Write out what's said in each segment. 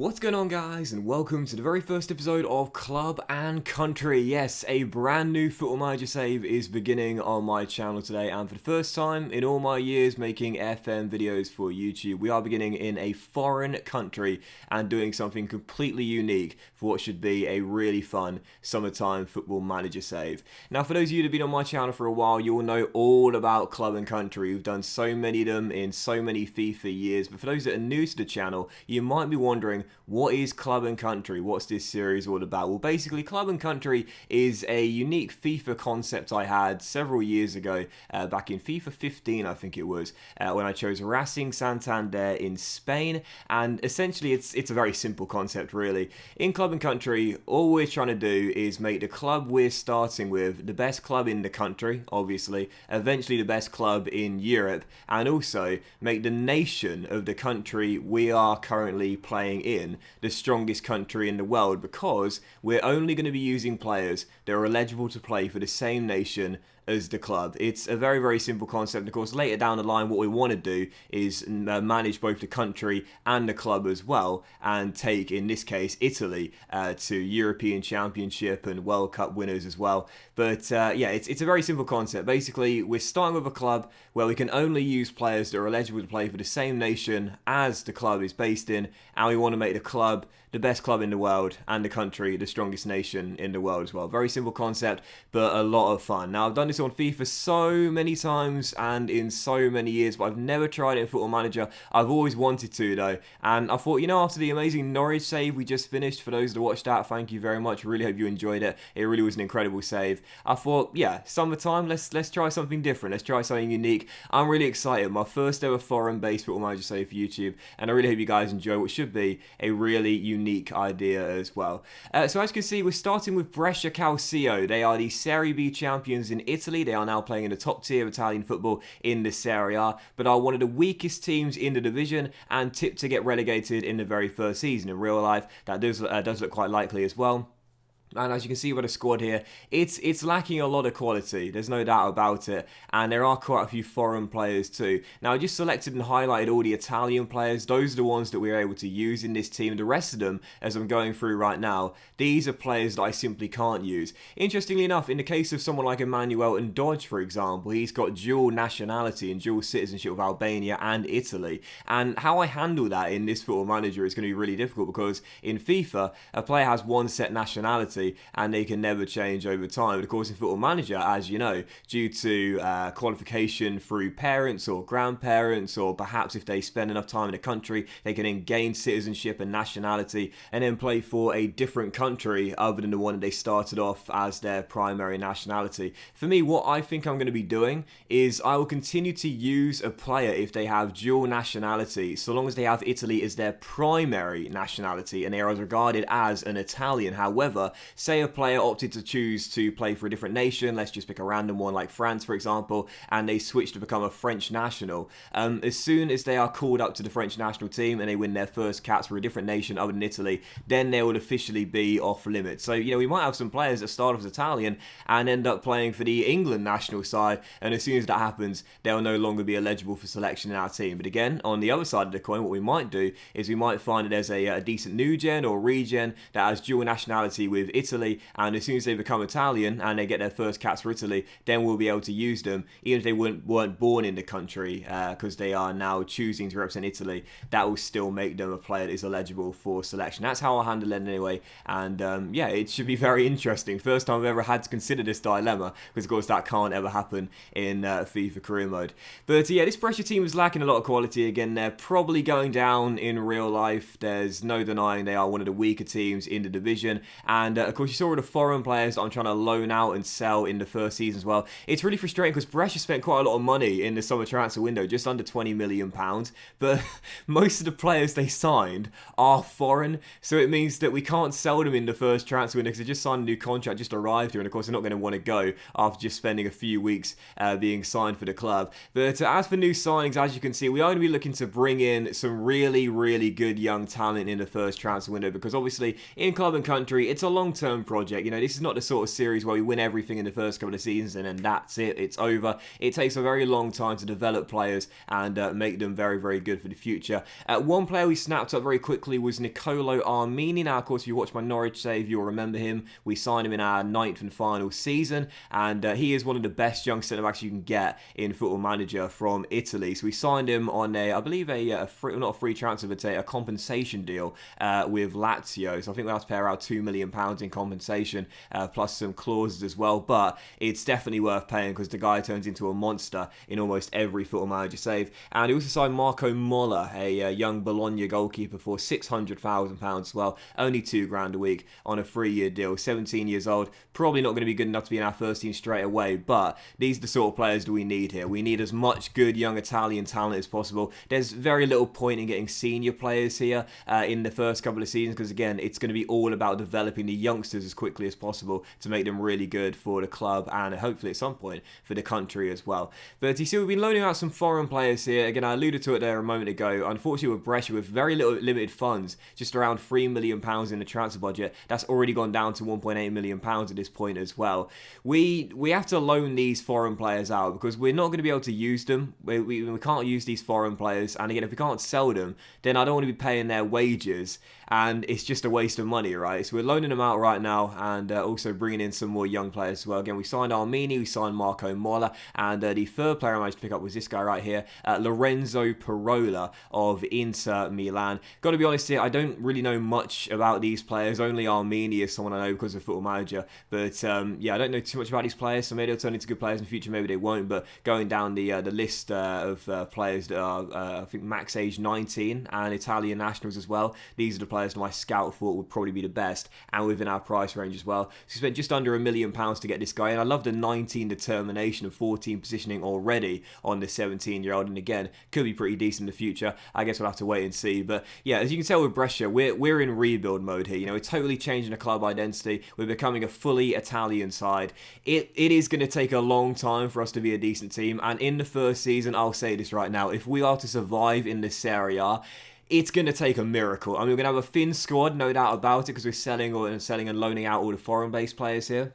What's going on, guys, and welcome to the very first episode of Club and Country. Yes, a brand new Football Manager save is beginning on my channel today, and for the first time in all my years making FM videos for YouTube, we are beginning in a foreign country and doing something completely unique for what should be a really fun summertime Football Manager save. Now, for those of you that have been on my channel for a while, you will know all about Club and Country. We've done so many of them in so many FIFA years, but for those that are new to the channel, you might be wondering, what is Club and Country? What's this series all about? Well, basically, Club and Country is a unique FIFA concept I had several years ago, back in FIFA 15, I think it was, when I chose Racing Santander in Spain. And essentially, it's a very simple concept, really. In Club and Country, all we're trying to do is make the club we're starting with the best club in the country, obviously, eventually the best club in Europe, and also make the nation of the country we are currently playing in the strongest country in the world, because we're only going to be using players that are eligible to play for the same nation as the club. It's a very, very simple concept. Of course, later down the line, what we want to do is manage both the country and the club as well, and take, in this case, Italy to European Championship and World Cup winners as well. But yeah, it's a very simple concept. Basically, we're starting with a club where we can only use players that are eligible to play for the same nation as the club is based in, and we want to make the club the best club in the world and the country the strongest nation in the world as well. Very simple concept, but a lot of fun. Now, I've done this on FIFA so many times and in so many years, but I've never tried it in Football Manager. I've always wanted to, though, and I thought, you know, after the amazing Norwich save we just finished, for those that watched that, thank you very much. Really hope you enjoyed it. It really was an incredible save. I thought, yeah, summertime, let's try something different. Let's try something unique. I'm really excited. My first ever foreign-based Football Manager save for YouTube, and I really hope you guys enjoy what should be a really unique idea as well. So as you can see, we're starting with Brescia Calcio. They are the Serie B champions in Italy. They are now playing in the top tier of Italian football in the Serie A, but are one of the weakest teams in the division and tipped to get relegated in the very first season. In real life, that does look quite likely as well. And as you can see by the squad here, it's lacking a lot of quality. There's no doubt about it. And there are quite a few foreign players too. Now, I just selected and highlighted all the Italian players. Those are the ones that we're able to use in this team. The rest of them, as I'm going through right now, these are players that I simply can't use. Interestingly enough, in the case of someone like Emmanuel and Dodge, for example, he's got dual nationality and dual citizenship with Albania and Italy. And how I handle that in this Football Manager is going to be really difficult, because in FIFA, a player has one set nationality and they can never change over time. But of course, in Football Manager, as you know, due to qualification through parents or grandparents, or perhaps if they spend enough time in a country, they can then gain citizenship and nationality and then play for a different country other than the one that they started off as their primary nationality. For me, what I think I'm going to be doing is I will continue to use a player if they have dual nationality, so long as they have Italy as their primary nationality and they are regarded as an Italian. However, say a player opted to choose to play for a different nation, let's just pick a random one like France, for example, and they switch to become a French national. As soon as they are called up to the French national team and they win their first caps for a different nation other than Italy, then they will officially be off limits. So, you know, we might have some players that start off as Italian and end up playing for the England national side, and as soon as that happens, they'll no longer be eligible for selection in our team. But again, on the other side of the coin, what we might do is we might find that there's a decent new gen or regen that has dual nationality with Italy, and as soon as they become Italian and they get their first caps for Italy, then we'll be able to use them even if they weren't born in the country, because they are now choosing to represent Italy. That will still make them a player that is eligible for selection. That's how I'll handle it anyway, and yeah, it should be very interesting. First time I've ever had to consider this dilemma, because of course that can't ever happen in FIFA Career Mode. But yeah, this Brescia team is lacking a lot of quality. Again, they're probably going down in real life. There's no denying they are one of the weaker teams in the division, and of course you saw all the foreign players that I'm trying to loan out and sell in the first season as well. It's really frustrating because Brescia spent quite a lot of money in the summer transfer window, just under £20 million, but most of the players they signed are foreign, so it means that we can't sell them in the first transfer window because they just signed a new contract, just arrived here, and of course they're not going to want to go after just spending a few weeks being signed for the club. But as for new signings, as you can see, we are going to be looking to bring in some really, really good young talent in the first transfer window, because obviously in Club and Country, it's a long long-term project. You know, this is not the sort of series where we win everything in the first couple of seasons and then that's it, it's over. It takes a very long time to develop players and make them very, very good for the future. One player we snapped up very quickly was Nicolo Armenia. Now, of course, if you watch my Norwich save, you'll remember him. We signed him in our 9th and final season, and he is one of the best young centre-backs you can get in Football Manager from Italy. So we signed him on I believe not a free transfer, but a compensation deal with Lazio. So I think we have to pay around £2 million in compensation, plus some clauses as well. But it's definitely worth paying because the guy turns into a monster in almost every Football Manager save. And he also signed Marco Molla, a young Bologna goalkeeper, for £600,000 as well. Only £2,000 a week on a 3-year deal. 17 years old. Probably not going to be good enough to be in our first team straight away, but these are the sort of players that we need here. We need as much good young Italian talent as possible. There's very little point in getting senior players here in the first couple of seasons because, again, it's going to be all about developing the youngsters as quickly as possible to make them really good for the club and hopefully at some point for the country as well. But you see, we've been loaning out some foreign players here. Again, I alluded to it there a moment ago. Unfortunately, with Brescia, with very little limited funds, just around £3 million in the transfer budget, that's already gone down to £1.8 million at this point as well. We have to loan these foreign players out because we're not going to be able to use them. We can't use these foreign players, and again, if we can't sell them, then I don't want to be paying their wages, and it's just a waste of money, right? So we're loaning them out right now, and also bringing in some more young players as well. Again, we signed Armenia, we signed Marco Molla, and the third player I managed to pick up was this guy right here, Lorenzo Parola of Inter Milan. Got to be honest here, I don't really know much about these players. Only Armenia is someone I know because of Football Manager, but yeah, I don't know too much about these players, so maybe they'll turn into good players in the future, maybe they won't. But going down the list of players that are, I think, max age 19 and Italian nationals as well, these are the players that my scout thought would probably be the best and within our price range as well. So we spent just under £1 million to get this guy, and I love the 19 determination and 14 positioning already on the 17-year-old, and again, could be pretty decent in the future. I guess we'll have to wait and see. But yeah, as you can tell with Brescia, we're in rebuild mode here. You know, we're totally changing the club identity. We're becoming a fully Italian side. It is going to take a long time for us to be a decent team, and in the first season, I'll say this right now, if we are to survive in the Serie A, it's going to take a miracle. I mean, we're going to have a thin squad, no doubt about it, because we're selling and loaning out all the foreign-based players here.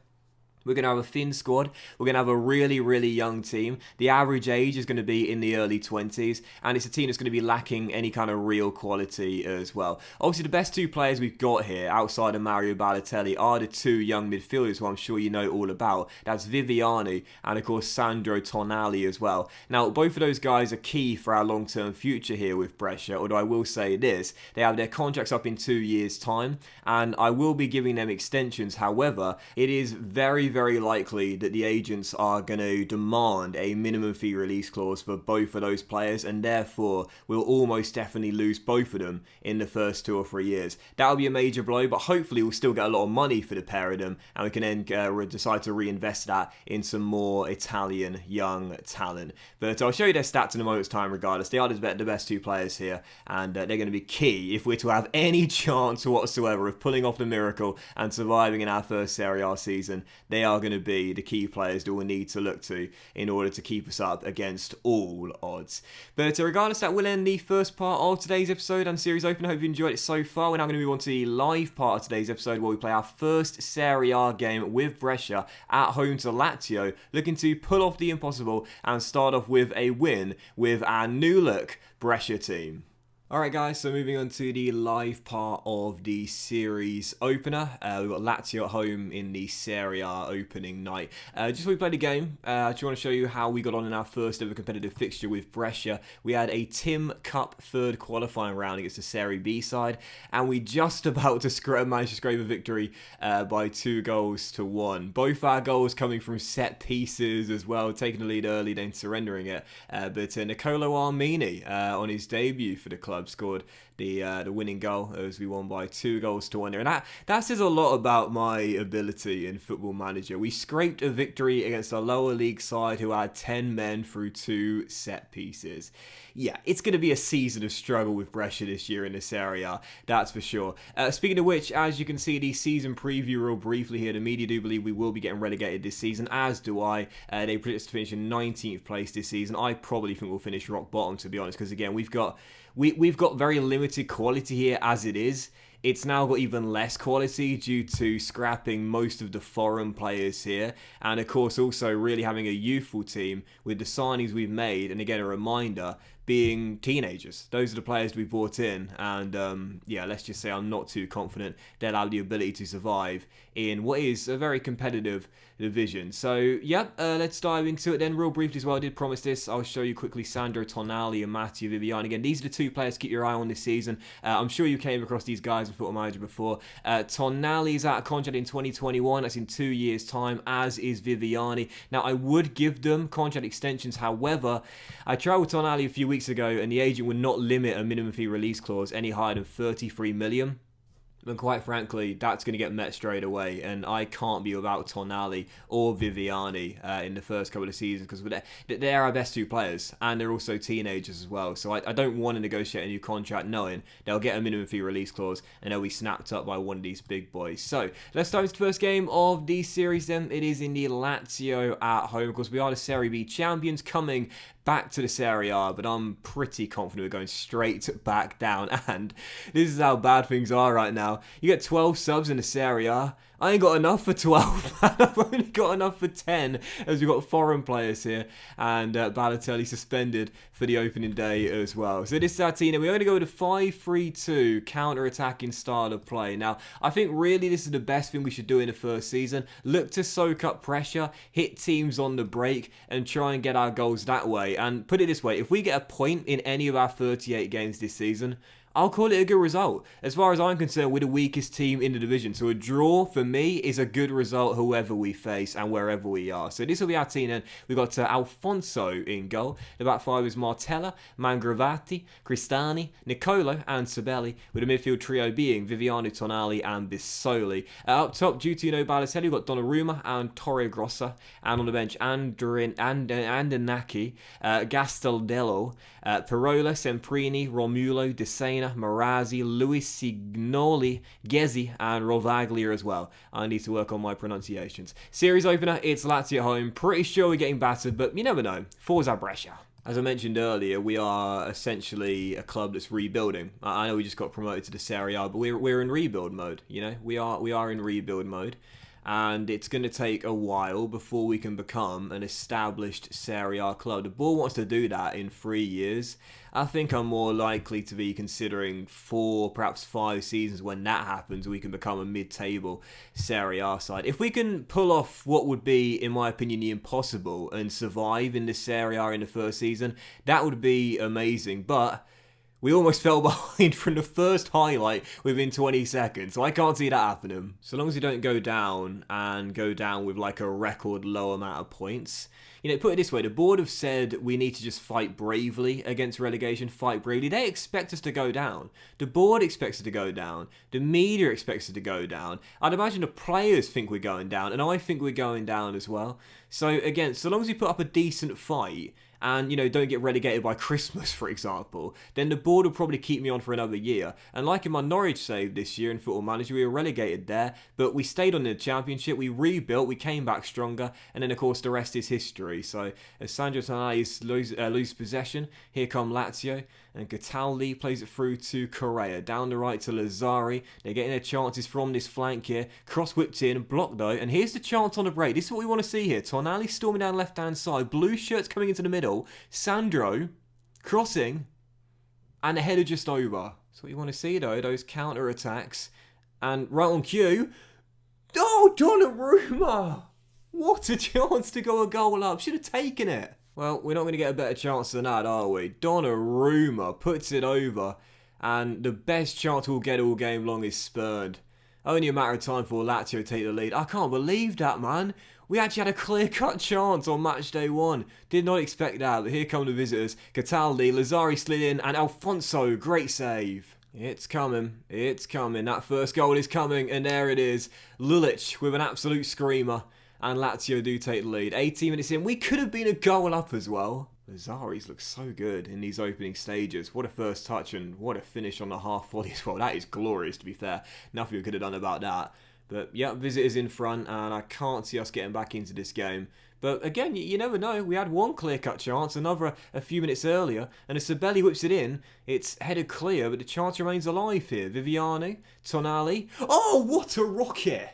We're going to have a thin squad. We're going to have a really, really young team. The average age is going to be in the early 20s, and it's a team that's going to be lacking any kind of real quality as well. Obviously, the best two players we've got here, outside of Mario Balotelli, are the two young midfielders who I'm sure you know all about. That's Vivian and, of course, Sandra Tonali as well. Now, both of those guys are key for our long-term future here with Brescia, although I will say this, they have their contracts up in 2 years' time, and I will be giving them extensions. However, it is very likely that the agents are going to demand a minimum fee release clause for both of those players, and therefore we'll almost definitely lose both of them in the first 2 or 3 years. That'll be a major blow, but hopefully we'll still get a lot of money for the pair of them, and we can then decide to reinvest that in some more Italian young talent. But I'll show you their stats in a moment's time regardless. They are the best two players here, and they're going to be key if we're to have any chance whatsoever of pulling off the miracle and surviving in our first Serie A season. They are going to be the key players that we'll need to look to in order to keep us up against all odds. But regardless, that will end the first part of today's episode and series opener. I hope you enjoyed it so far. We're now going to move on to the live part of today's episode where we play our first Serie A game with Brescia at home to Lazio, looking to pull off the impossible and start off with a win with our new look Brescia team. Alright guys, so moving on to the live part of the series opener. We've got Lazio at home in the Serie A opening night. Just before we play the game, I just want to show you how we got on in our first ever competitive fixture with Brescia. We had a Tim Cup third qualifying round against the Serie B side, and we just about to managed to scrape a victory by 2-1. Both our goals coming from set pieces as well, taking the lead early then surrendering it. But Nicolo Armenia on his debut for the club scored the winning goal as we won by 2-1, and that says a lot about my ability in Football Manager. We scraped a victory against a lower league side who had 10 men through 2 set pieces. Yeah, it's going to be a season of struggle with Brescia this year in this area, that's for sure. Speaking of which, as you can see the season preview real briefly here, the media do believe we will be getting relegated this season, as do I. They predict us to finish in 19th place this season. I probably think we'll finish rock bottom, to be honest, because again, we've got very limited quality here as it is. it's now got even less quality due to scrapping most of the foreign players here, and of course also really having a youthful team with the signings we've made, and again a reminder, being teenagers. Those are the players we brought in, and yeah, let's just say I'm not too confident they'll have the ability to survive in what is a very competitive division. So yeah, let's dive into it then real briefly as well. I did promise this. I'll show you quickly Sandra, Tonali and Matteo Vivian. Again, these are the two players to keep your eye on this season. I'm sure you came across these guys in Football Manager before. Tonali is out of contract in 2021. That's in 2 years' time, as is Viviani. Now, I would give them contract extensions. However, I tried with Tonali a few weeks ago, and the agent would not limit a minimum fee release clause any higher than 33 million. And quite frankly, that's going to get met straight away, and I can't be without Tonali or Viviani in the first couple of seasons, because they're our best two players, and they're also teenagers as well. So I don't want to negotiate a new contract knowing they'll get a minimum fee release clause and they'll be snapped up by one of these big boys. So let's dive into the first game of the series then. It is in the Lazio at home. Of course, we are the Serie B champions coming back to the Serie A, but I'm pretty confident we're going straight back down, and this is how bad things are right now. You get 12 subs in the Serie A. I ain't got enough for 12, man. I've only got enough for 10, as we've got foreign players here, and Balotelli suspended for the opening day as well. So this is our team, and we only go with a 5-3-2 counter-attacking style of play. Now, I think really this is the best thing we should do in the first season. Look to soak up pressure, hit teams on the break, and try and get our goals that way. And put it this way, if we get a point in any of our 38 games this season, I'll call it a good result. As far as I'm concerned, we're the weakest team in the division. So a draw, for me, is a good result whoever we face and wherever we are. So this will be our team then. We've got Alfonso in goal. The back five is Martella, Mangravati, Cristani, Nicolo and Sabelli, with a midfield trio being Viviano, Tonali and Bissoli. Up top, due to Balotelli, we've got Donnarumma and Torregrossa. And on the bench, Andinaki, Gastaldello, Parola, Semprini, Romulo, Desena, Marazzi, Luis Signoli, Gezi and Rovaglia as well. I need to work on my pronunciations. Series opener, it's Lazio at home. Pretty sure we're getting battered, but you never know. Forza Brescia. As I mentioned earlier, we are essentially a club that's rebuilding. I know we just got promoted to the Serie A, but we're in rebuild mode. You know, we are in rebuild mode. And it's going to take a while before we can become an established Serie A club. The board wants to do that in 3 years. I think I'm more likely to be considering 4, perhaps 5 seasons when that happens, we can become a mid-table Serie A side. If we can pull off what would be, in my opinion, the impossible and survive in the Serie A in the first season, that would be amazing. But we almost fell behind from the first highlight within 20 seconds, so I can't see that happening. So long as we don't go down and go down with like a record low amount of points. You know, put it this way, the board have said we need to just fight bravely against relegation, fight bravely. They expect us to go down. The board expects us to go down. The media expects us to go down. I'd imagine the players think we're going down, and I think we're going down as well. So again, so long as we put up a decent fight, and, you know, don't get relegated by Christmas, for example, then the board will probably keep me on for another year. And like in my Norwich save this year in Football Manager, we were relegated there, but we stayed on the Championship, we rebuilt, we came back stronger, and then, of course, the rest is history. So, as Sandra Tonali lose possession, here come Lazio, and Cataldi plays it through to Correa. Down the right to Lazzari. They're getting their chances from this flank here. Cross-whipped in, blocked though, and here's the chance on the break. This is what we want to see here. Tonali storming down left-hand side. Blue shirts coming into the middle. Sandro crossing, and the header just over. That's what you want to see though, those counter-attacks. And right on cue, oh, Donnarumma! What a chance to go a goal up. Should have taken it. Well, we're not going to get a better chance than that, are we? Donnarumma puts it over, and the best chance we'll get all game long is spurned. Only a matter of time for Lazio to take the lead. I can't believe that, man. We actually had a clear-cut chance on match day 1. Did not expect that, but here come the visitors. Cataldi, Lazzari slid in, and Alfonso, great save. It's coming, it's coming. That first goal is coming, and there it is. Lulic with an absolute screamer. And Lazio do take the lead. 18 minutes in, we could have been a goal up as well. Lazzari's look so good in these opening stages. What a first touch and what a finish on the half volley as well. That is glorious, to be fair. Nothing we could have done about that. But yeah, visitors in front, and I can't see us getting back into this game But again, you never know. We had one clear-cut chance, another a few minutes earlier, and as Sabelli whips it in, it's headed clear, but the chance remains alive here. Vivian, Tonali. Oh, what a rocket!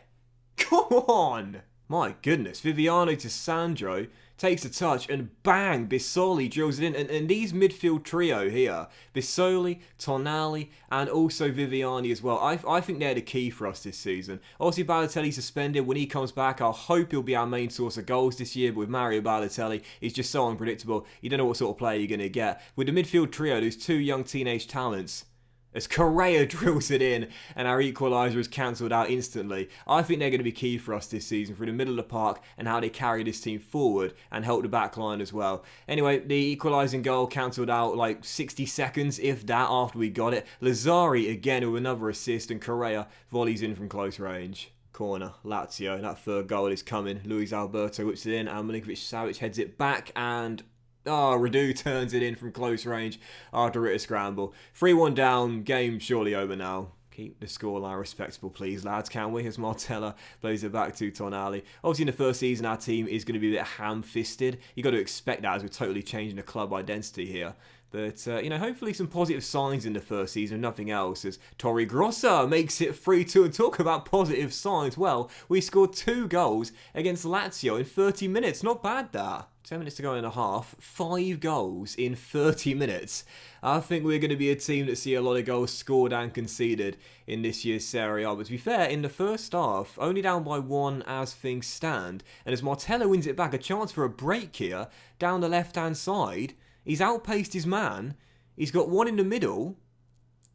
Come on! My goodness, Viviano to Sandra, takes a touch and bang, Bissoli drills it in. And these midfield trio here, Bissoli, Tonali and also Viviani as well, I think they're the key for us this season. Obviously Balotelli suspended. When he comes back, I hope he'll be our main source of goals this year, but with Mario Balotelli, he's just so unpredictable. You don't know what sort of player you're going to get. With the midfield trio, those two young teenage talents, as Correa drills it in and our equaliser is cancelled out instantly. I think they're going to be key for us this season through the middle of the park and how they carry this team forward and help the back line as well. Anyway, the equalising goal cancelled out like 60 seconds, if that, after we got it. Lazzari again with another assist and Correa volleys in from close range. Corner, Lazio, that third goal is coming. Luis Alberto whips it in and Milinkovic-Savic heads it back and Radu turns it in from close range after a scramble. 3-1 down, game surely over now. Keep the scoreline respectable, please, lads, can we? As Martella plays it back to Tonali. Obviously, in the first season, our team is going to be a bit ham-fisted. You've got to expect that as we're totally changing the club identity here. But, hopefully some positive signs in the first season, if nothing else, as Torre Grossa makes it 3-2. And talk about positive signs, well, we scored 2 goals against Lazio in 30 minutes. Not bad, that. 10 minutes to go and a half, 5 goals in 30 minutes. I think we're going to be a team that see a lot of goals scored and conceded in this year's Serie A. But to be fair, in the first half, only down by 1 as things stand. And as Martella wins it back, a chance for a break here down the left-hand side. He's outpaced his man. He's got one in the middle.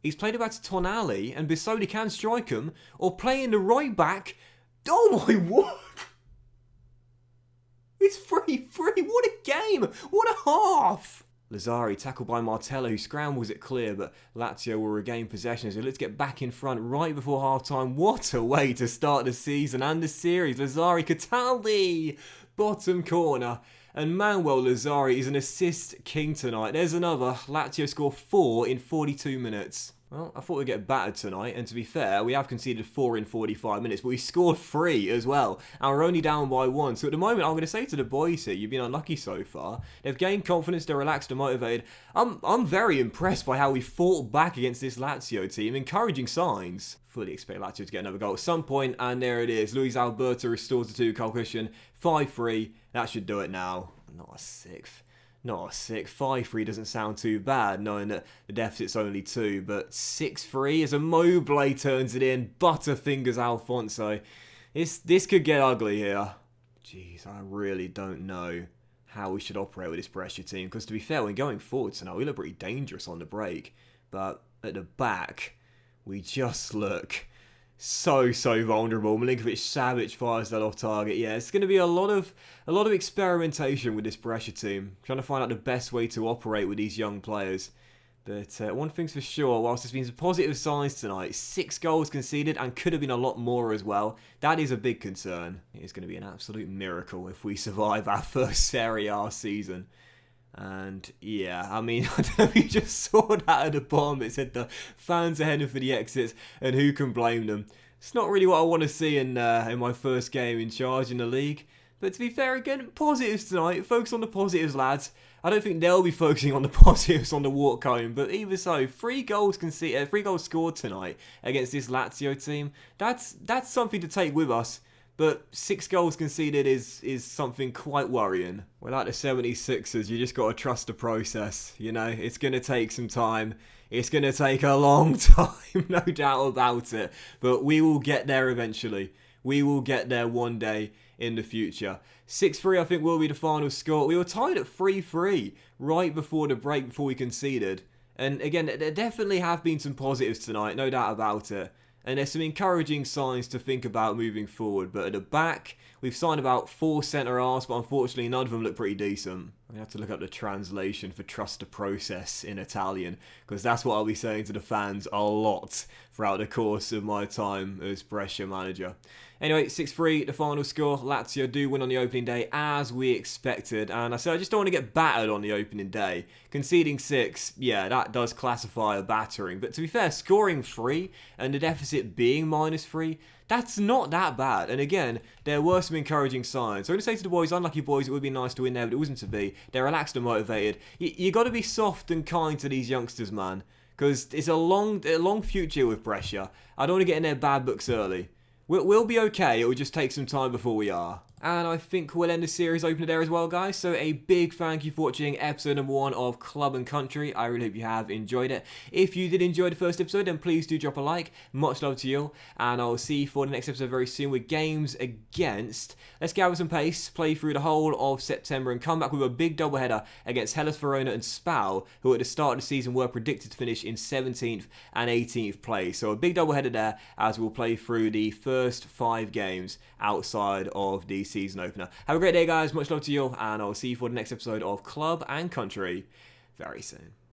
He's played it back to Tonali, and Bissoli can strike him, or play in the right back. Oh my word! It's 3-3. What a game! What a half! Lazzari tackled by Martello, who scrambles it clear, but Lazio will regain possession. So let's get back in front right before half-time. What a way to start the season and the series. Lazzari, Cataldi, bottom corner. And Manuel Lazzari is an assist king tonight. There's another. Lazio score 4 in 42 minutes. Well, I thought we'd get battered tonight, and to be fair, we have conceded 4 in 45 minutes, but we scored 3 as well, and we're only down by 1. So at the moment, I'm going to say to the boys here, you've been unlucky so far. They've gained confidence, they're relaxed and motivated. I'm very impressed by how we fought back against this Lazio team. Encouraging signs. Fully expect Lazio to get another goal at some point, and there it is. Luis Alberto restores the 2-goal cushion. 5-3. That should do it now. Not a 6th. Not a 6. 5-3 doesn't sound too bad, knowing that the deficit's only 2. But 6-3 as a Mobley turns it in. Butterfingers Alfonso. This could get ugly here. Jeez, I really don't know how we should operate with this Brescia team. Because to be fair, when going forward tonight, we look pretty dangerous on the break. But at the back, we just look so vulnerable. Milinkovic-Savic fires that off target. Yeah, it's going to be a lot of experimentation with this Brescia team, trying to find out the best way to operate with these young players. But one thing's for sure, whilst there's been some positive signs tonight, 6 goals conceded and could have been a lot more as well. That is a big concern. It is going to be an absolute miracle if we survive our first Serie A season. And yeah, I mean, I don't know if you just saw that at the bottom. It said the fans are heading for the exits, and who can blame them? It's not really what I want to see in my first game in charge in the league. But to be fair, again, positives tonight. Focus on the positives, lads. I don't think they'll be focusing on the positives on the walk home. But even so, 3 goals conceded, 3 goals scored tonight against this Lazio team. That's something to take with us. But 6 goals conceded is something quite worrying. Well, like the 76ers, you just got to trust the process. You know, it's going to take some time. It's going to take a long time, no doubt about it. But we will get there eventually. We will get there one day in the future. 6-3, I think, will be the final score. We were tied at 3-3 right before the break, before we conceded. And again, there definitely have been some positives tonight, no doubt about it. And there's some encouraging signs to think about moving forward. But at the back, we've signed about 4 centre-halves, but unfortunately none of them look pretty decent. We have to look up the translation for trust the process in Italian, because that's what I'll be saying to the fans a lot throughout the course of my time as Brescia manager. Anyway, 6-3, the final score. Lazio do win on the opening day, as we expected. And I said I just don't want to get battered on the opening day. Conceding 6, yeah, that does classify a battering. But to be fair, scoring 3 and the deficit being -3, That's not that bad. And again, there were some encouraging signs. So I'm going to say to the boys, unlucky boys, it would be nice to win there, but it wasn't to be. They're relaxed and motivated. You got to be soft and kind to these youngsters, man. Because it's a long future with Brescia. I don't want to get in their bad books early. We'll be okay. It will just take some time before we are. And I think we'll end the series opener there as well, guys. So a big thank you for watching episode number 1 of Club and Country. I really hope you have enjoyed it. If you did enjoy the first episode, then please do drop a like. Much love to you. And I'll see you for the next episode very soon with games against... Let's get out with some pace, play through the whole of September and come back with a big doubleheader against Hellas Verona and Spal, who at the start of the season were predicted to finish in 17th and 18th place. So a big doubleheader there as we'll play through the first 5 games outside of the season opener. Have a great day, guys. Much love to you, and I'll see you for the next episode of Club and Country very soon.